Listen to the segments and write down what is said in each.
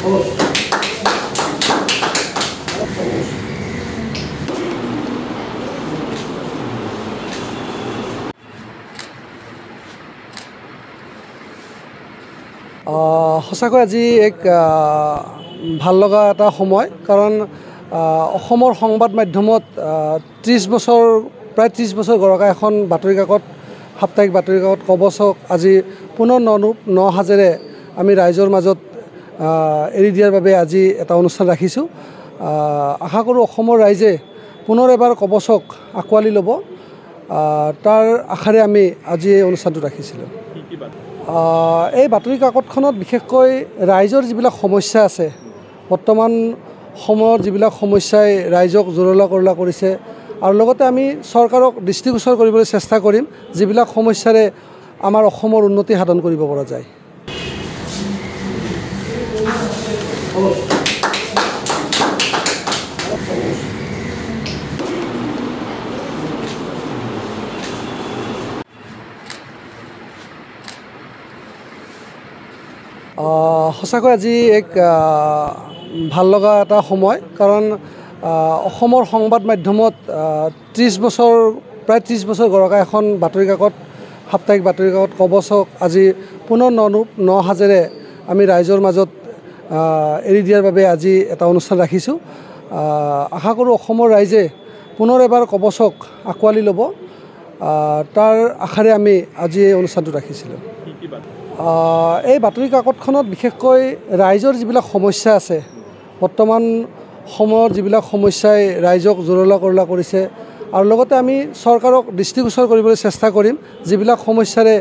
সঁচাকৈ আজি এক ভাল লগা এটা সময়, কাৰণ অসমৰ সংবাদ মাধ্যমত 30 বছৰ প্ৰায় 30 বছৰ গৰকা এখন বাতৰি কাকত, সাপ্তাহিক বাতৰি কাকত কবচক আজি পুনৰ ন সাজেৰে আমি ৰাইজৰ মাজত এৰি দিয়াৰ বাবে আজি এটা অনুষ্ঠান ৰাখিছোঁ। আশা কৰোঁ অসমৰ ৰাইজে পুনৰ এবাৰ কবচক আঁকোৱালি ল'ব, তাৰ আশাৰে আমি আজি এই অনুষ্ঠানটো ৰাখিছিলোঁ। এই বাতৰি কাকতখনত বিশেষকৈ ৰাইজৰ যিবিলাক সমস্যা আছে, বৰ্তমান সময়ৰ যিবিলাক সমস্যাই ৰাইজক জুৰুলা কৰলা কৰিছে, আৰু লগতে আমি চৰকাৰক দৃষ্টিগোচৰ কৰিবলৈ চেষ্টা কৰিম যিবিলাক সমস্যাৰে আমাৰ অসমৰ উন্নতি সাধন কৰিব পৰা যায়। সঁচাকৈ আজি এক ভাল লগা এটা সময়, কাৰণ অসমৰ সংবাদ মাধ্যমত 30 বছৰ প্ৰায় 30 বছৰ গৰকা এখন বাতৰি কাকত, সাপ্তাহিক বাতৰি কাকত কবচক আজি পুনৰ ন সাজেৰে আমি ৰাইজৰ মাজত এৰি দিয়াৰ বাবে আজি এটা অনুষ্ঠান ৰাখিছোঁ। আশা কৰোঁ অসমৰ ৰাইজে পুনৰ এবাৰ কবচক আঁকোৱালি ল'ব, তাৰ আশাৰে আমি আজি এই অনুষ্ঠানটো ৰাখিছিলোঁ। এই বাতৰি কাকতখনত বিশেষকৈ ৰাইজৰ যিবিলাক সমস্যা আছে, বৰ্তমান সময়ৰ যিবিলাক সমস্যাই ৰাইজক জুৰুলা কৰলা কৰিছে, আৰু লগতে আমি চৰকাৰক দৃষ্টিগোচৰ কৰিবলৈ চেষ্টা কৰিম যিবিলাক সমস্যাৰে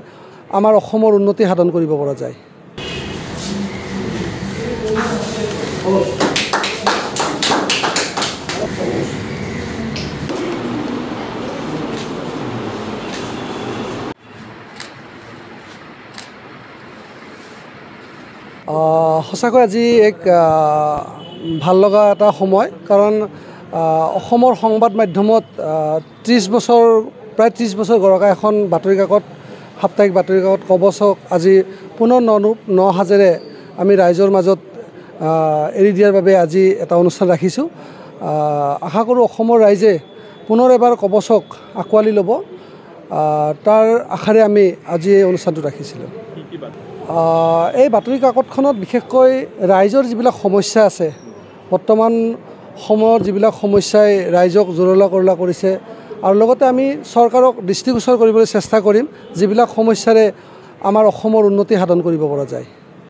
আমাৰ অসমৰ উন্নতি সাধন কৰিব পৰা যায়। সঁচাকৈ আজি এক ভাল লগা এটা সময়, কাৰণ অসমৰ সংবাদ মাধ্যমত 30 বছৰ প্ৰায় 30 বছৰ গৰকা এখন বাতৰি কাকত, সাপ্তাহিক বাতৰি কাকত কবচক আজি পুনৰ ন সাজেৰে আমি ৰাইজৰ মাজত এৰি দিয়াৰ বাবে আজি এটা অনুষ্ঠান ৰাখিছোঁ। আশা কৰোঁ অসমৰ ৰাইজে পুনৰ এবাৰ কবচক আঁকোৱালি ল'ব, তাৰ আশাৰে আমি আজি এই অনুষ্ঠানটো ৰাখিছিলোঁ। এই বাতৰি কাকতখনত বিশেষকৈ ৰাইজৰ যিবিলাক সমস্যা আছে, বৰ্তমান সময়ৰ যিবিলাক সমস্যাই ৰাইজক জুৰুলা কৰলা কৰিছে, আৰু লগতে আমি চৰকাৰক দৃষ্টিগোচৰ কৰিবলৈ চেষ্টা কৰিম যিবিলাক সমস্যাৰে আমাৰ অসমৰ উন্নতি সাধন কৰিব পৰা যায়।